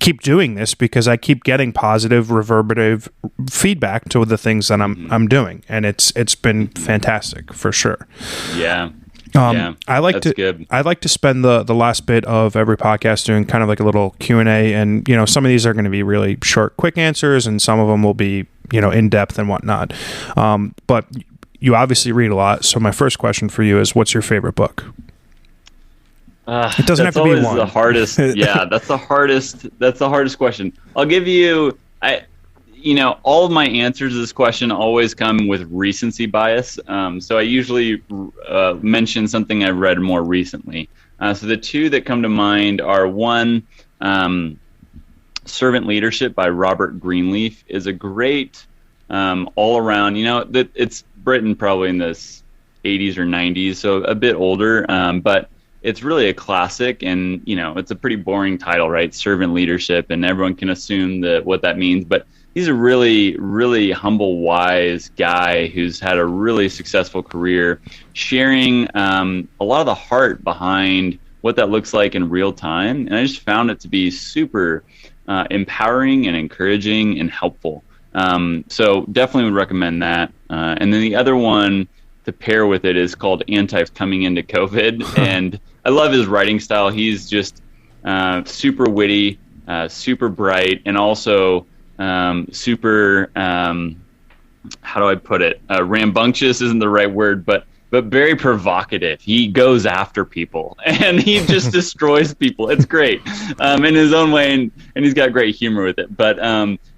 keep doing this, because I keep getting positive reverberative feedback to the things that I'm doing, and it's been fantastic for sure. Yeah. I like to spend the last bit of every podcast doing kind of like a little Q&A, and some of these are going to be really short, quick answers, and some of them will be in depth and whatnot. But you obviously read a lot, so my first question for you is, what's your favorite book? It doesn't have to be one. The hardest. Yeah, that's the hardest question. I'll give you. All of my answers to this question always come with recency bias. So I usually mention something I've read more recently. So the two that come to mind are, one, Servant Leadership by Robert Greenleaf is a great all around. That it's written probably in the 80s or 90s, so a bit older, but it's really a classic, and it's a pretty boring title, right? Servant leadership, and everyone can assume what that means. But he's a really, really humble, wise guy who's had a really successful career, sharing a lot of the heart behind what that looks like in real time. And I just found it to be super empowering and encouraging and helpful. So definitely would recommend that. And then the other one to pair with it is called Coming into COVID. And I love his writing style. He's just super witty, super bright, and also super, how do I put it? Rambunctious isn't the right word, but very provocative. He goes after people and he just destroys people. It's great in his own way, and he's got great humor with it. But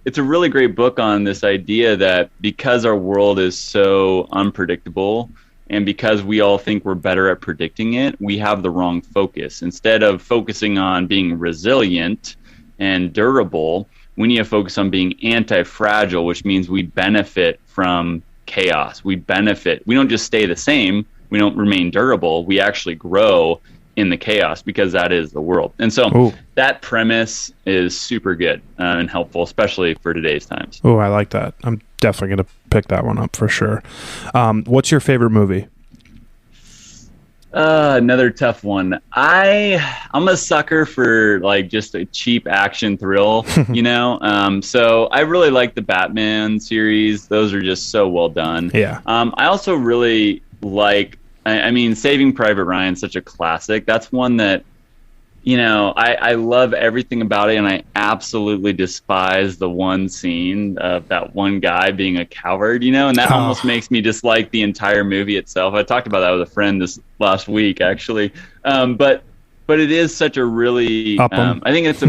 it's a really great book on this idea that because our world is so unpredictable, and because we all think we're better at predicting it, we have the wrong focus. Instead of focusing on being resilient and durable, we need to focus on being anti-fragile, which means we benefit from chaos. We benefit. We don't just stay the same. We don't remain durable. We actually grow in the chaos, because that is the world. And so that premise is super good and helpful, especially for today's times. Oh, I like that. I'm definitely going to pick that one up for sure. What's your favorite movie? Another tough one. I'm a sucker for like just a cheap action thrill, so I really like the Batman series. Those are just so well done. Yeah. I also really like, Saving Private Ryan, such a classic. That's one that, I love everything about it, and I absolutely despise the one scene of that one guy being a coward, and that almost makes me dislike the entire movie itself. I talked about that with a friend this last week, actually. But it is such a really, I think it's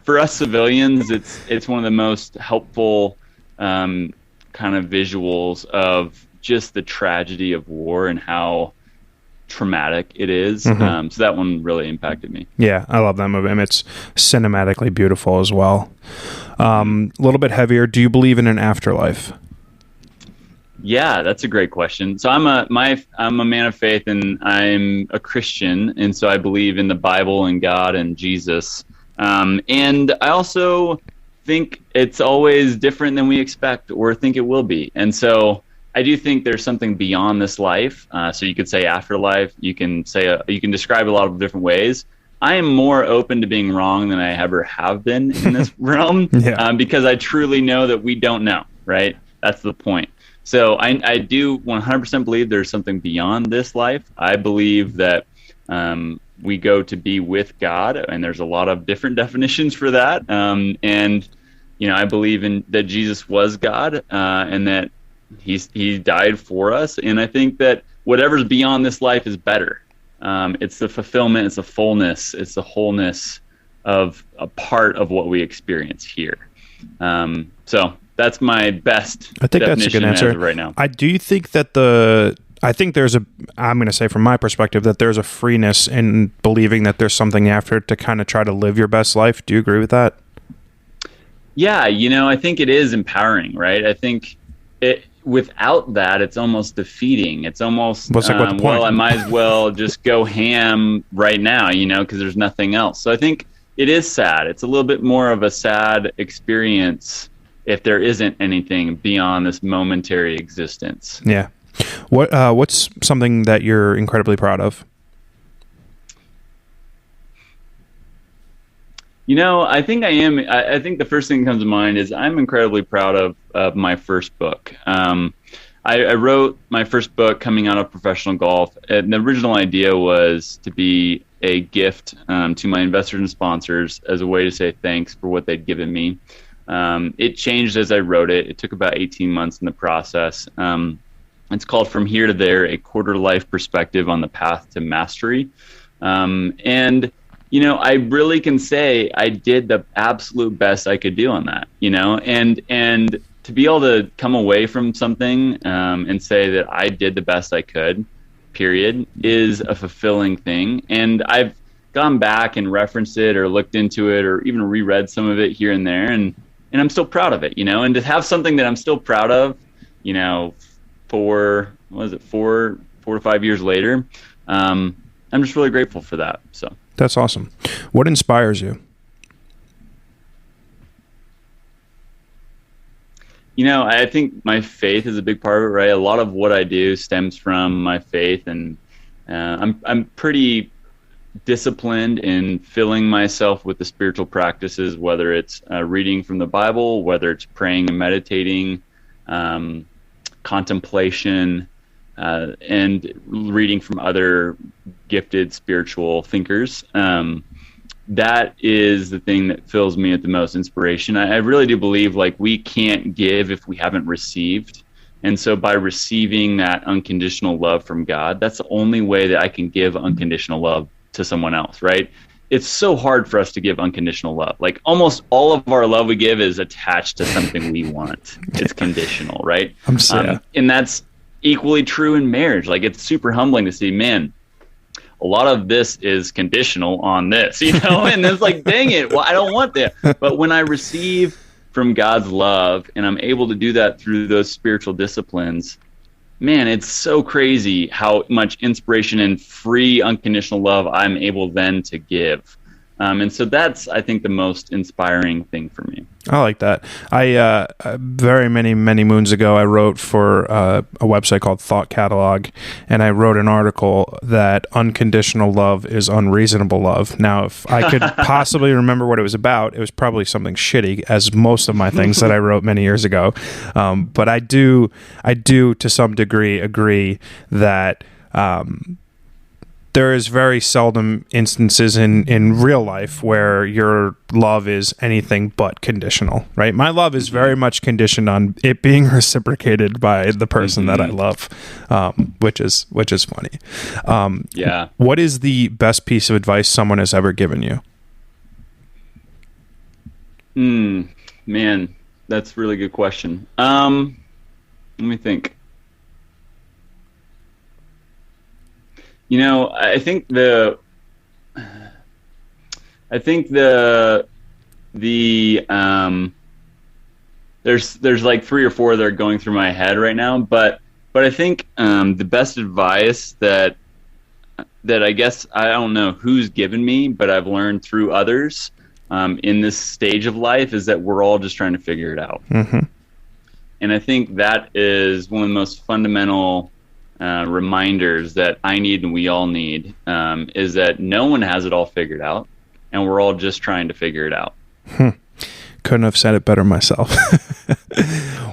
for us civilians, it's one of the most helpful kind of visuals of just the tragedy of war and how traumatic it is. So that one really impacted me. Yeah, I love that movie. It's cinematically beautiful as well. A little bit heavier. Do you believe in an afterlife? Yeah, that's a great question. So I'm a man of faith, and I'm a Christian, and so I believe in the Bible and God and Jesus. And I also think it's always different than we expect or think it will be. And so I do think there's something beyond this life. So you could say afterlife. You can say you can describe it a lot of different ways. I am more open to being wrong than I ever have been in this realm, because I truly know that we don't know. Right? That's the point. So I do 100% believe there's something beyond this life. I believe that we go to be with God, and there's a lot of different definitions for that. And I believe in that Jesus was God, and that he died for us. And I think that whatever's beyond this life is better. It's the fulfillment, it's the fullness, it's the wholeness of a part of what we experience here. So that's my best. I think that's a good answer as of right now. I do think that I'm going to say from my perspective that there's a freeness in believing that there's something after to kind of try to live your best life. Do you agree with that? Yeah, I think it is empowering, right? I think without that, it's almost defeating. It's almost, what's the point? Well, I might as well just go ham right now, because there's nothing else. So I think it is sad. It's a little bit more of a sad experience if there isn't anything beyond this momentary existence. Yeah. What's something that you're incredibly proud of? I think I am. I think the first thing that comes to mind is I'm incredibly proud of my first book. I wrote my first book coming out of professional golf. And the original idea was to be a gift to my investors and sponsors as a way to say thanks for what they'd given me. It changed as I wrote it. It took about 18 months in the process. It's called From Here to There, A Quarter Life Perspective on the Path to Mastery. I really can say I did the absolute best I could do on that, and to be able to come away from something and say that I did the best I could, period, is a fulfilling thing. And I've gone back and referenced it or looked into it or even reread some of it here and there, and I'm still proud of it, and to have something that I'm still proud of, for 4 to 5 years later, I'm just really grateful for that. So that's awesome. What inspires you? I think my faith is a big part of it, right? A lot of what I do stems from my faith, and I'm pretty disciplined in filling myself with the spiritual practices, whether it's reading from the Bible, whether it's praying and meditating, contemplation, and reading from other gifted spiritual thinkers. That is the thing that fills me with the most inspiration. I really do believe we can't give if we haven't received. And so by receiving that unconditional love from God, that's the only way that I can give unconditional love to someone else, right? It's so hard for us to give unconditional love. Almost all of our love we give is attached to something we want. It's conditional, right? And that's equally true in marriage. It's super humbling to see, man, a lot of this is conditional on this, and it's dang it, well, I don't want that. But when I receive from God's love and I'm able to do that through those spiritual disciplines, man, it's so crazy how much inspiration and free unconditional love I'm able then to give. And so that's, I think, the most inspiring thing for me. I like that. I very many moons ago, I wrote for a website called Thought Catalog, and I wrote an article that unconditional love is unreasonable love. Now, if I could possibly remember what it was about, it was probably something shitty, as most of my things that I wrote many years ago. But I do to some degree agree that there is very seldom instances in real life where your love is anything but conditional, right? My love is very much conditioned on it being reciprocated by the person that I love, which is funny. Yeah. What is the best piece of advice someone has ever given you? Man, that's a really good question. Let me think. I think there's 3 or 4 that are going through my head right now, but I think the best advice that I guess I don't know who's given me, but I've learned through others in this stage of life is that we're all just trying to figure it out. Mm-hmm. And I think that is one of the most fundamental reminders that I need and we all need, is that no one has it all figured out, and we're all just trying to figure it out. Couldn't have said it better myself.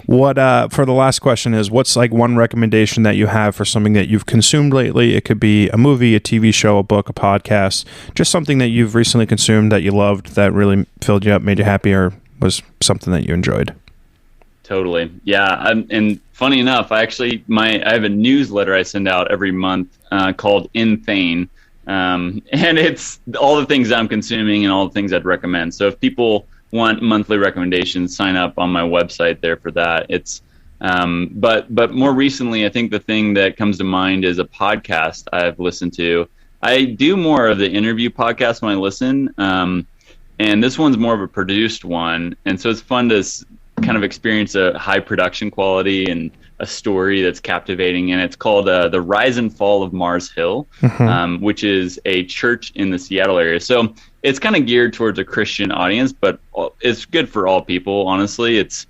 What for the last question is, what's like one recommendation that you have for something that you've consumed lately? It could be a movie, a TV show, a book, a podcast, just something that you've recently consumed that you loved, that really filled you up, made you happy, or was something that you enjoyed. Totally. Yeah. And funny enough, I have a newsletter I send out every month called In.Thane. And it's all the things I'm consuming and all the things I'd recommend. So if people want monthly recommendations, sign up on my website there for that. It's but more recently, I think the thing that comes to mind is a podcast I've listened to. I do more of the interview podcast when I listen, and this one's more of a produced one, and so it's fun to kind of experience a high production quality and a story that's captivating. And it's called The Rise and Fall of Mars Hill, which is a church in the Seattle area. So it's kind of geared towards a Christian audience, but it's good for all people. Honestly, it's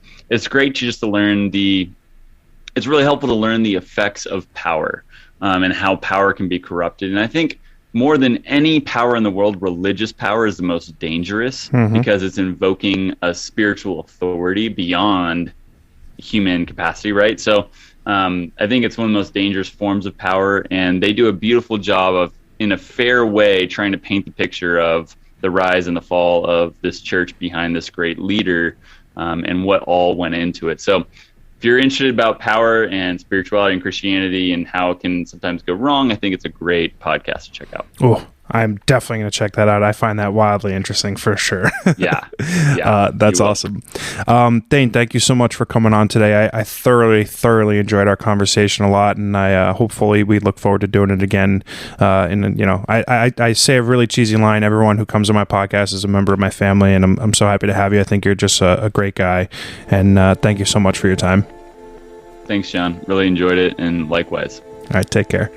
great to learn it's really helpful to learn the effects of power, and how power can be corrupted. And I think more than any power in the world, religious power is the most dangerous, because it's invoking a spiritual authority beyond human capacity, right? So I think it's one of the most dangerous forms of power, and they do a beautiful job of, in a fair way, trying to paint the picture of the rise and the fall of this church behind this great leader, and what all went into it. So if you're interested about power and spirituality and Christianity and how it can sometimes go wrong, I think it's a great podcast to check out. Oh, I'm definitely going to check that out. I find that wildly interesting for sure. Yeah. That's awesome. Thane, thank you so much for coming on today. I thoroughly enjoyed our conversation a lot, and I hopefully we look forward to doing it again. I say a really cheesy line. Everyone who comes on my podcast is a member of my family, and I'm so happy to have you. I think you're just a great guy, and thank you so much for your time. Thanks, John. Really enjoyed it, and likewise. All right, take care.